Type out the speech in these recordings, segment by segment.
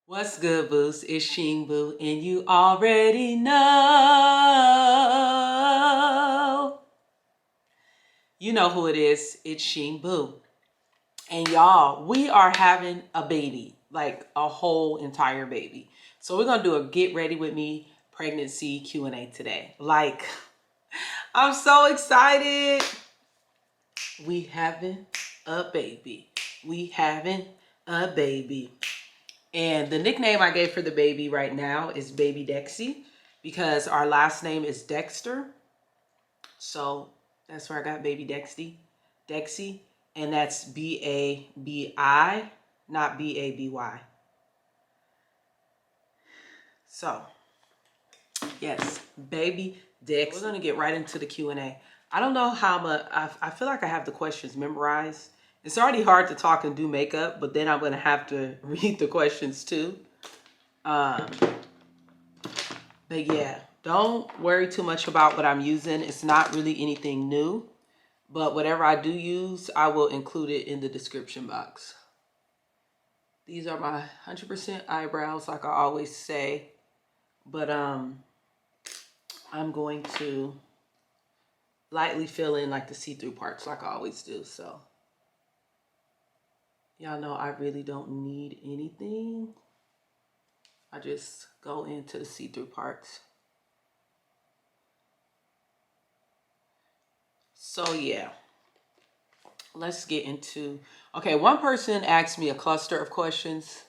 What's good, Boost? It's Sheen Boo, and you already know. You know who it is. It's Sheen Boo. And y'all, we are having a baby, like a whole entire baby. So we're going to do a get ready with me pregnancy Q&A today. Like, I'm so excited. We having a baby. We having a baby. And the nickname I gave for the baby right now is Baby Dexy because our last name is Dexter. So that's where I got Baby Dexy. And that's B-A-B-I, not B-A-B-Y. So, yes, Baby Dexy. We're going to get right into the Q&A. I don't know how much, I feel like I have the questions memorized. It's already hard to talk and do makeup, but then I'm going to have to read the questions too. But yeah, don't worry too much about what I'm using. It's not really anything new, but whatever I do use, I will include it in the description box. These are my 100% eyebrows, like I always say, but I'm going to lightly fill in like the see-through parts like I always do. So y'all know I really don't need anything. I just go into the see-through parts. So yeah, let's get into, okay, one person asked me a cluster of questions.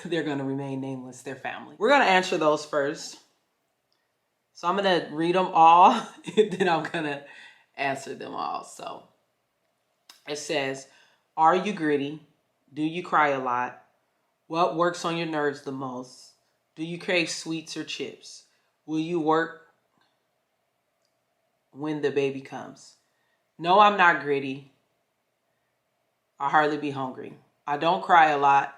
They're going to remain nameless, their family. We're going to answer those first. So I'm going to read them all, and then I'm going to answer them all. So it says, are you gritty? Do you cry a lot? What works on your nerves the most? Do you crave sweets or chips? Will you work when the baby comes? No, I'm not gritty. I hardly be hungry. I don't cry a lot.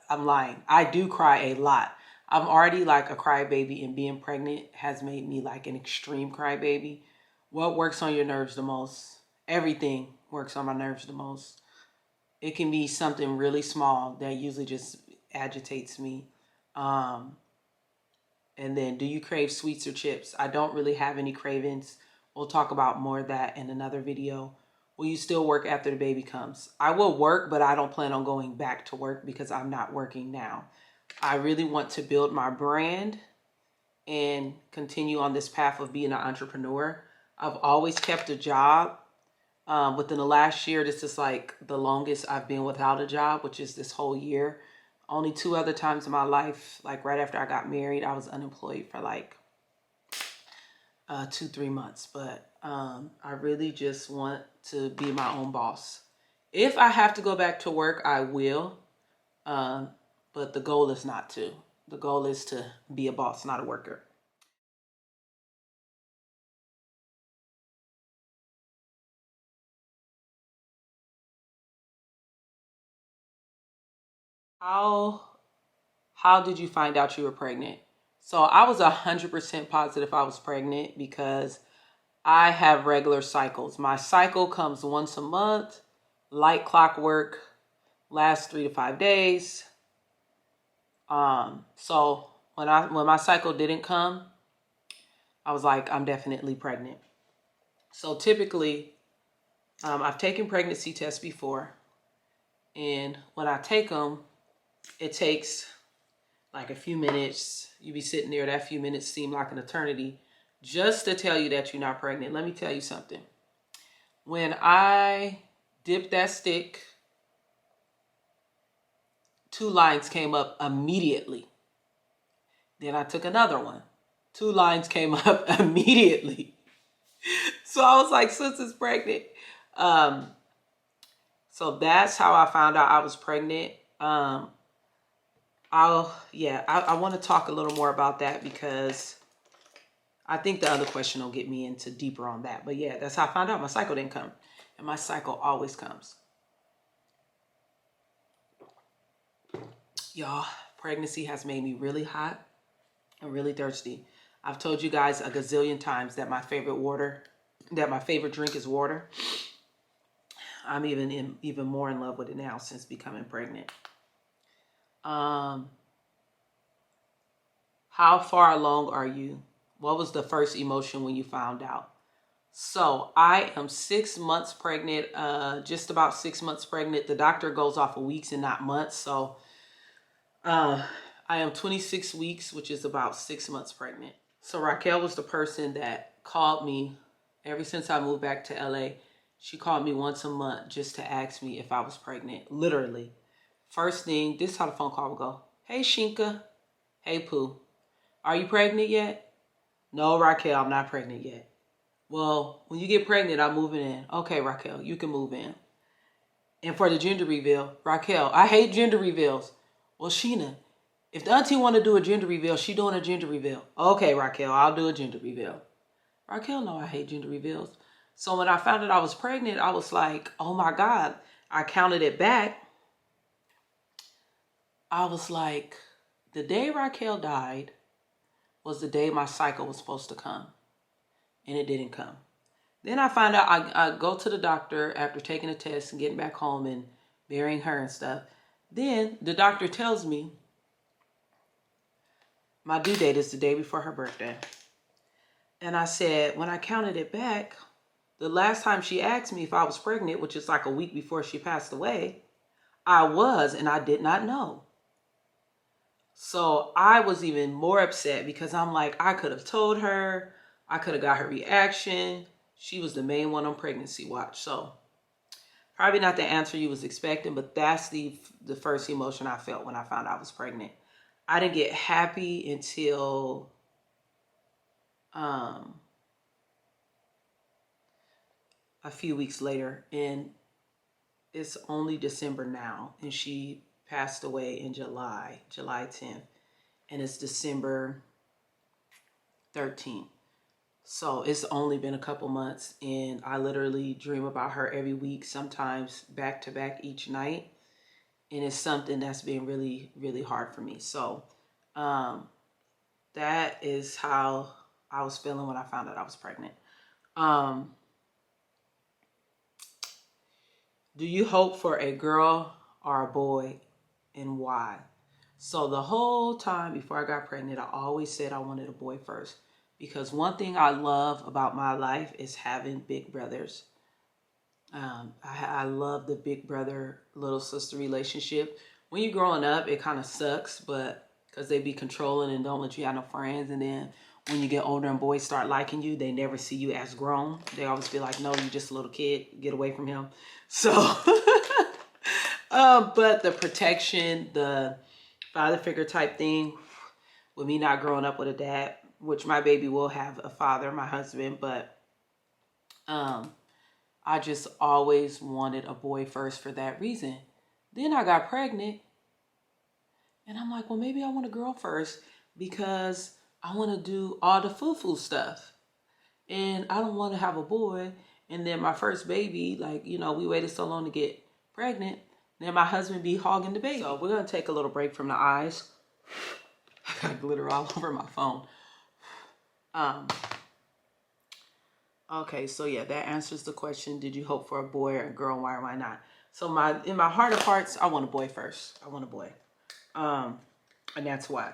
I'm lying. I do cry a lot. I'm already like a crybaby, and being pregnant has made me like an extreme crybaby. What works on your nerves the most? Everything works on my nerves the most. It can be something really small that usually just agitates me. And then, do you crave sweets or chips? I don't really have any cravings. We'll talk about more of that in another video. Will you still work after the baby comes? I will work, but I don't plan on going back to work because I'm not working now. I really want to build my brand and continue on this path of being an entrepreneur. I've always kept a job. Within the last year, this is like the longest I've been without a job, which is this whole year. Only 2 other times in my life, like right after I got married, I was unemployed for like 2-3 months. But I really just want to be my own boss. If I have to go back to work, I will. But the goal is not to. The goal is to be a boss, not a worker. How did you find out you were pregnant? So I was 100% positive I was pregnant because I have regular cycles. My cycle comes once a month, like clockwork, lasts 3 to 5 days. So when my cycle didn't come, I was like, I'm definitely pregnant. So typically, I've taken pregnancy tests before, and when I take them, it takes like a few minutes. You be sitting there, that few minutes seem like an eternity, just to tell you that you're not pregnant. Let me tell you something. When I dipped that stick, 2 lines came up immediately. Then I took another one. 2 lines came up immediately. So I was like, sis is pregnant. So that's how I found out I was pregnant. I want to talk a little more about that because I think the other question will get me into deeper on that. But yeah, that's how I found out my cycle didn't come. And my cycle always comes. Y'all, pregnancy has made me really hot and really thirsty. I've told you guys a gazillion times that my favorite drink is water. I'm even more in love with it now since becoming pregnant. How far along are you? What was the first emotion when you found out? So I am 6 months pregnant, just about 6 months pregnant. The doctor goes off of weeks and not months. So I am 26 weeks, which is about 6 months pregnant. So Raquel was the person that called me ever since I moved back to LA. She called me once a month just to ask me if I was pregnant, literally. First thing, this is how the phone call would go. Hey, Shinka. Hey, Pooh. Are you pregnant yet? No, Raquel, I'm not pregnant yet. Well, when you get pregnant, I'm moving in. Okay, Raquel, you can move in. And for the gender reveal, Raquel, I hate gender reveals. Well, Sheena, if the auntie want to do a gender reveal, she doing a gender reveal. Okay, Raquel, I'll do a gender reveal. Raquel, no, I hate gender reveals. So when I found out I was pregnant, I was like, oh my God. I counted it back. I was like, the day Raquel died was the day my cycle was supposed to come. And it didn't come. Then I find out I go to the doctor after taking a test and getting back home and burying her and stuff. Then the doctor tells me my due date is the day before her birthday. And I said, when I counted it back, the last time she asked me if I was pregnant, which is like a week before she passed away, I was, and I did not know. So I was even more upset because I'm like, I could have told her. I could have got her reaction. She was the main one on Pregnancy Watch. So probably not the answer you was expecting, but that's the first emotion I felt when I found out I was pregnant. I didn't get happy until a few weeks later, and it's only December now, and she passed away in July 10th, and it's December 13th. So it's only been a couple months, and I literally dream about her every week, sometimes back to back each night. And it's something that's been really, really hard for me. So that is how I was feeling when I found out I was pregnant. Do you hope for a girl or a boy, and why? So the whole time before I got pregnant, I always said I wanted a boy first. Because one thing I love about my life is having big brothers. I love the big brother, little sister relationship. When you're growing up, it kind of sucks, but because they be controlling and don't let you have no friends. And then when you get older and boys start liking you, they never see you as grown. They always be like, no, you're just a little kid. Get away from him. So, but the protection, the father figure type thing, with me not growing up with a dad, which my baby will have a father, my husband, but I just always wanted a boy first for that reason. Then I got pregnant, and I'm like, well, maybe I want a girl first because I want to do all the foo-foo stuff. And I don't want to have a boy. And then my first baby, like, you know, we waited so long to get pregnant. Then my husband be hogging the baby. So we're going to take a little break from the eyes. I got glitter all over my phone. Okay, so yeah, that answers the question. Did you hope for a boy or a girl? Why or why not? So in my heart of hearts, I want a boy first. I want a boy. And that's why.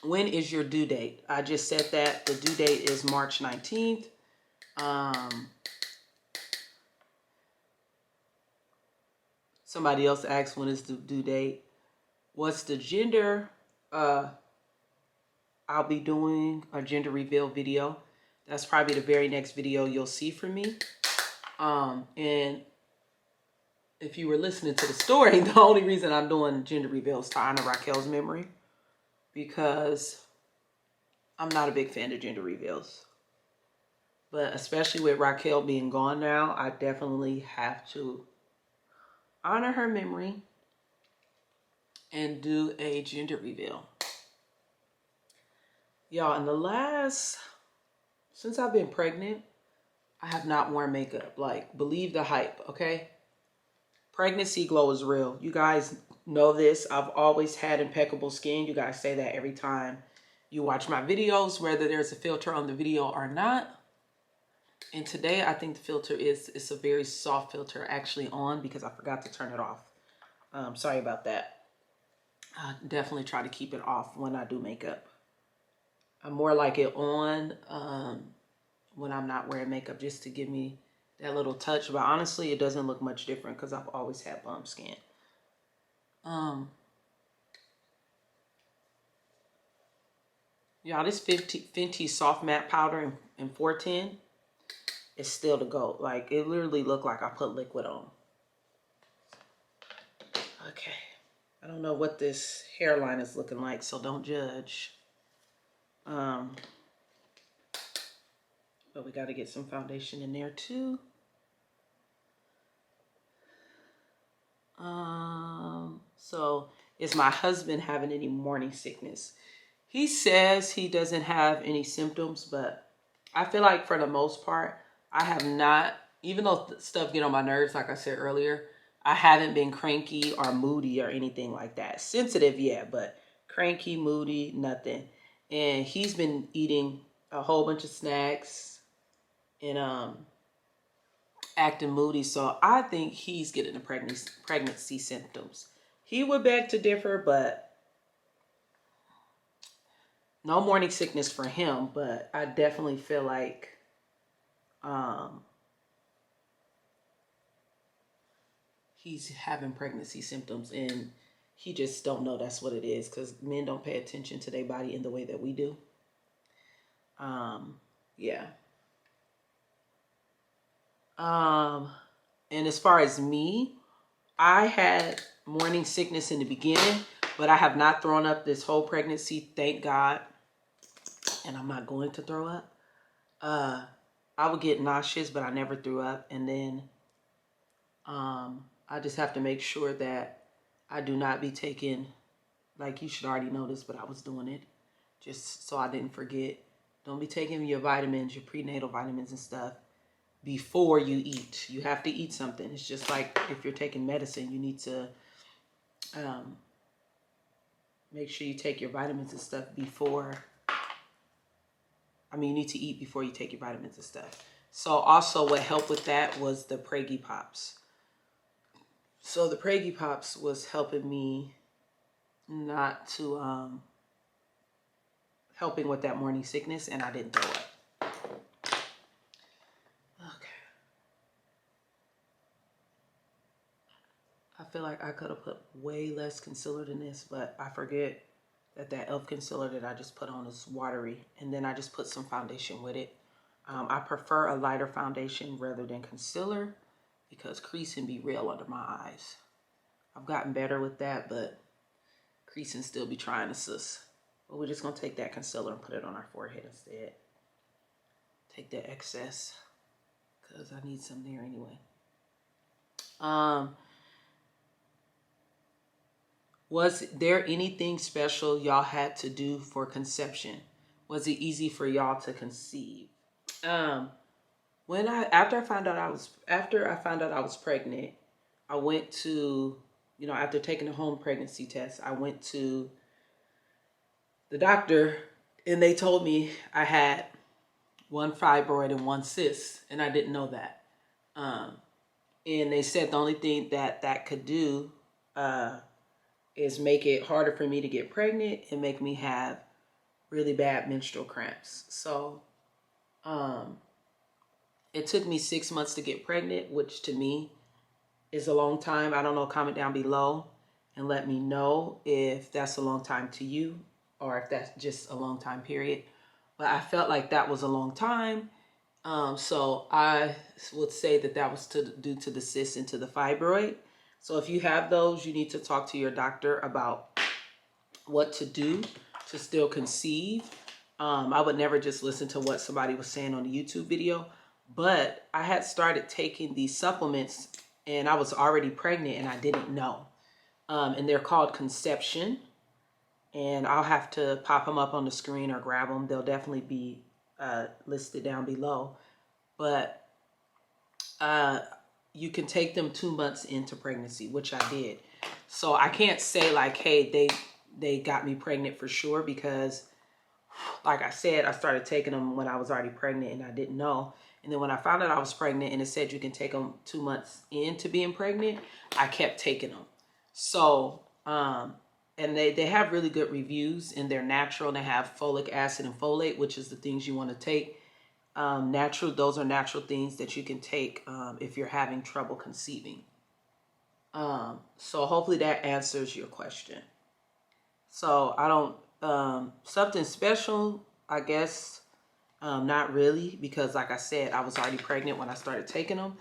When is your due date? I just said that the due date is March 19th. Somebody else asked when is the due date. What's the gender? I'll be doing a gender reveal video. That's probably the very next video you'll see from me. And if you were listening to the story, the only reason I'm doing gender reveal is to honor Raquel's memory, because I'm not a big fan of gender reveals. But especially with Raquel being gone now, I definitely have to honor her memory and do a gender reveal. Y'all, since I've been pregnant, I have not worn makeup. Like, believe the hype, okay? Pregnancy glow is real. You guys know this. I've always had impeccable skin. You guys say that every time you watch my videos, whether there's a filter on the video or not. And today, I think the filter it's a very soft filter actually on because I forgot to turn it off. Sorry about that. I definitely try to keep it off when I do makeup. I more like it on when I'm not wearing makeup, just to give me that little touch. But honestly, it doesn't look much different because I've always had bum skin. Y'all, this Fenty soft matte powder in 410 is still the GOAT. Like, it literally looked like I put liquid on. Okay. I don't know what this hairline is looking like, so don't judge. But we got to get some foundation in there too. So is my husband having any morning sickness? He says he doesn't have any symptoms, but I feel like for the most part, I have not, even though stuff get on my nerves, like I said earlier, I haven't been cranky or moody or anything like that. Sensitive, yeah, but cranky, moody, nothing. And he's been eating a whole bunch of snacks and acting moody. So I think he's getting the pregnancy symptoms. He would beg to differ, but no morning sickness for him. But I definitely feel like he's having pregnancy symptoms, and he just don't know that's what it is, because men don't pay attention to their body in the way that we do. Yeah. And as far as me, I had morning sickness in the beginning, but I have not thrown up this whole pregnancy, thank God. And I'm not going to throw up. I would get nauseous, but I never threw up. And then I just have to make sure that I do not be taking, like, you should already know this, but I was doing it just so I didn't forget. Don't be taking your vitamins, your prenatal vitamins and stuff before you eat. You have to eat something. It's just like if you're taking medicine, you need to make sure you take your vitamins and stuff before. I mean, you need to eat before you take your vitamins and stuff. So also what helped with that was the Preggy Pops. So the Preggy Pops was helping me not to, helping with that morning sickness, and I didn't throw up. Okay. I feel like I could have put way less concealer than this, but I forget that e.l.f. concealer that I just put on is watery, and then I just put some foundation with it. I prefer a lighter foundation rather than concealer because creasing be real under my eyes. I've gotten better with that, but creasing still be trying to sus. But we're just gonna take that concealer and put it on our forehead instead. Take that excess because I need some there anyway. Was there anything special y'all had to do for conception? Was it easy for y'all to conceive? After I found out I was pregnant, I went to, after taking the home pregnancy test, I went to the doctor and they told me I had one fibroid and one cyst, and I didn't know that. And they said the only thing that could do is make it harder for me to get pregnant and make me have really bad menstrual cramps. So it took me 6 months to get pregnant, which to me is a long time. I don't know, comment down below and let me know if that's a long time to you or if that's just a long time period. But I felt like that was a long time. So I would say that was due to the cyst and to the fibroid. So if you have those, you need to talk to your doctor about what to do to still conceive. I would never just listen to what somebody was saying on the YouTube video, but I had started taking these supplements and I was already pregnant and I didn't know. And they're called Complexion, and I'll have to pop them up on the screen or grab them. They'll definitely be listed down below. But you can take them 2 months into pregnancy, which I did. So I can't say like, hey, they got me pregnant for sure, because like I said, I started taking them when I was already pregnant and I didn't know. And then when I found out I was pregnant and it said you can take them 2 months into being pregnant, I kept taking them. So, and they have really good reviews, and they're natural. They have folic acid and folate, which is the things you want to take. Natural, those are natural things that you can take if you're having trouble conceiving. So hopefully that answers your question. So I don't, something special, I guess, not really, because like I said, I was already pregnant when I started taking them.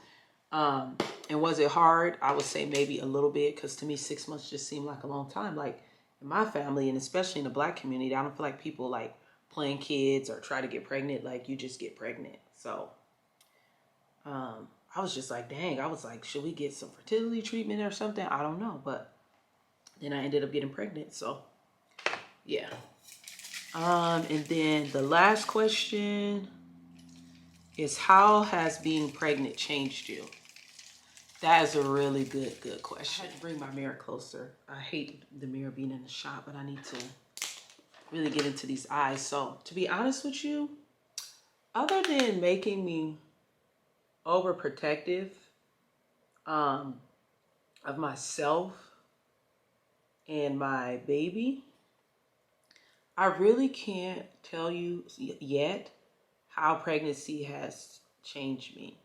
And was it hard? I would say maybe a little bit, because to me 6 months just seemed like a long time. Like in my family, and especially in the Black community, I don't feel like people like playing kids or try to get pregnant. Like you just get pregnant. So I was just like, dang, I was like, should we get some fertility treatment or something? I don't know. But then I ended up getting pregnant. So yeah. And then the last question is, how has being pregnant changed you? That is a really good question. I had to bring my mirror closer. I hate the mirror being in the shop, but I need to really get into these eyes. So to be honest with you, other than making me overprotective of myself and my baby, I really can't tell you yet how pregnancy has changed me.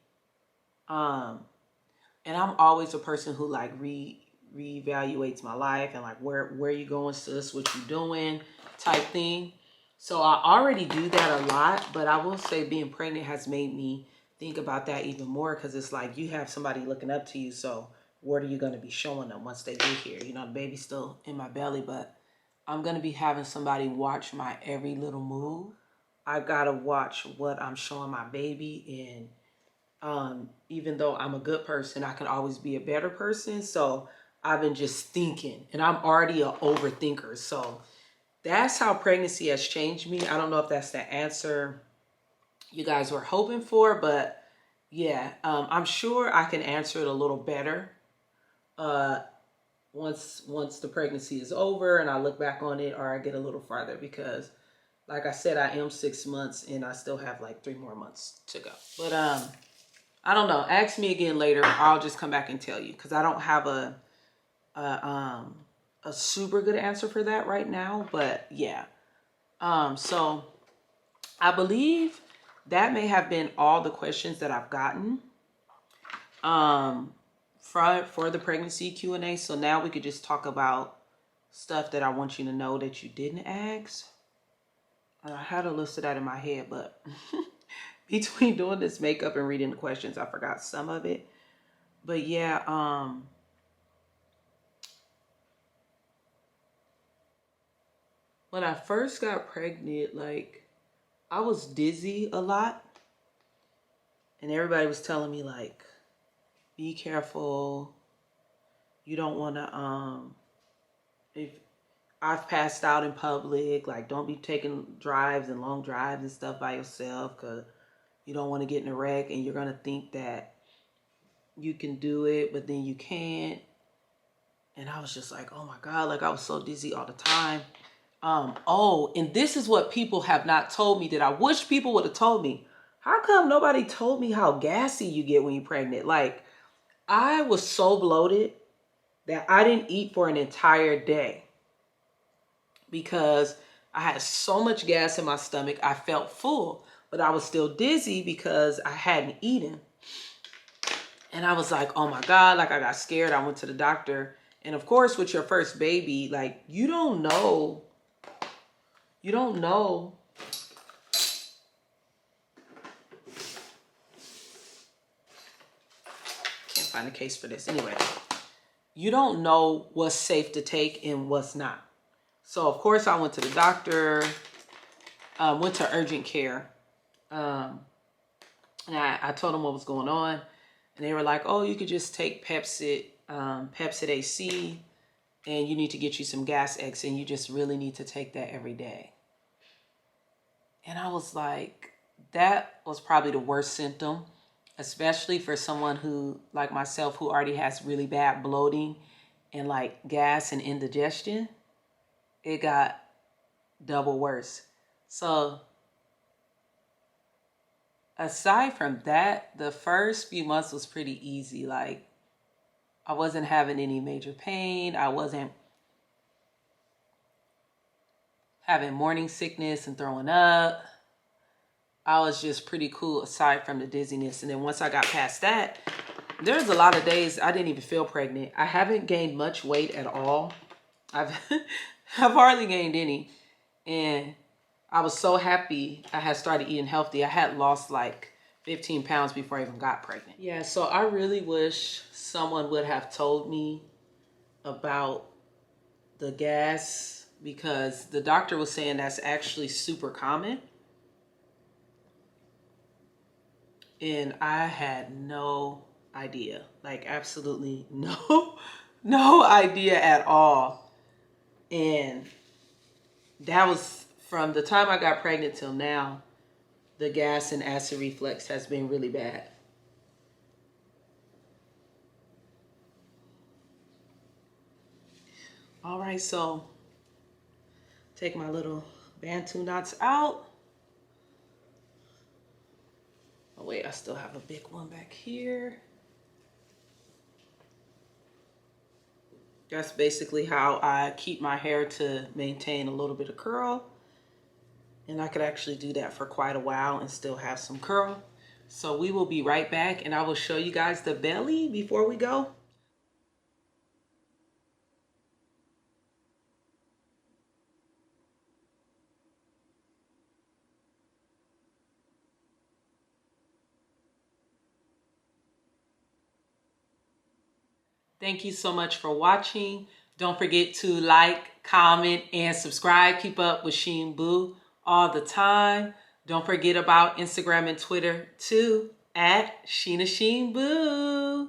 And I'm always a person who like reevaluates my life and like where you going, sis, what you doing type thing. So I already do that a lot, but I will say being pregnant has made me think about that even more, because it's like you have somebody looking up to you. So what are you going to be showing them once they get here? You know, the baby's still in my belly, but I'm going to be having somebody watch my every little move. I got to watch what I'm showing my baby, and even though I'm a good person, I can always be a better person. So I've been just thinking, and I'm already an overthinker. So that's how pregnancy has changed me. I don't know if that's the answer you guys were hoping for, but yeah, I'm sure I can answer it a little better once the pregnancy is over and I look back on it, or I get a little farther, because like I said, I am 6 months and I still have like 3 more months to go. But I don't know. Ask me again later. I'll just come back and tell you, because I don't have a super good answer for that right now. But yeah. So I believe that may have been all the questions that I've gotten for the pregnancy Q&A. So now we could just talk about stuff that I want you to know that you didn't ask. I had a list of that in my head, but between doing this makeup and reading the questions, I forgot some of it. But yeah, when I first got pregnant, like I was dizzy a lot, and everybody was telling me like, be careful. You don't want to, if I've passed out in public, like don't be taking drives and long drives and stuff by yourself, because you don't want to get in a wreck and you're going to think that you can do it, but then you can't. And I was just like, oh my God, like I was so dizzy all the time. Oh, and this is what people have not told me that I wish people would have told me. How come nobody told me how gassy you get when you're pregnant? Like, I was so bloated that I didn't eat for an entire day because I had so much gas in my stomach. I felt full, but I was still dizzy because I hadn't eaten. And I was like, oh my God, like I got scared. I went to the doctor. And of course, with your first baby, like you don't know. Can't find a case for this. Anyway, you don't know what's safe to take and what's not. So of course I went to the doctor, went to urgent care. And I told them what was going on. And they were like, oh, you could just take Pepsid AC, and you need to get you some Gas X, and you just really need to take that every day. And I was like, that was probably the worst symptom, especially for someone who, like myself, who already has really bad bloating and like gas and indigestion. It got double worse. So aside from that, the first few months was pretty easy. Like I wasn't having any major pain. I wasn't having morning sickness and throwing up. I was just pretty cool aside from the dizziness. And then once I got past that, there's a lot of days I didn't even feel pregnant. I haven't gained much weight at all. I've hardly gained any. And I was so happy I had started eating healthy. I had lost like 15 pounds before I even got pregnant. Yeah, so I really wish someone would have told me about the gas, because the doctor was saying that's actually super common. And I had no idea, like absolutely no idea at all. And that was from the time I got pregnant till now. The gas and acid reflux has been really bad. All right, so take my little Bantu knots out. Oh wait, I still have a big one back here. That's basically how I keep my hair to maintain a little bit of curl. And I could actually do that for quite a while and still have some curl. So we will be right back and I will show you guys the belly before we go. Thank you so much for watching. Don't forget to like, comment, and subscribe. Keep up with Sheen Boo all the time. Don't forget about Instagram and Twitter too, at Sheena Sheen Boo.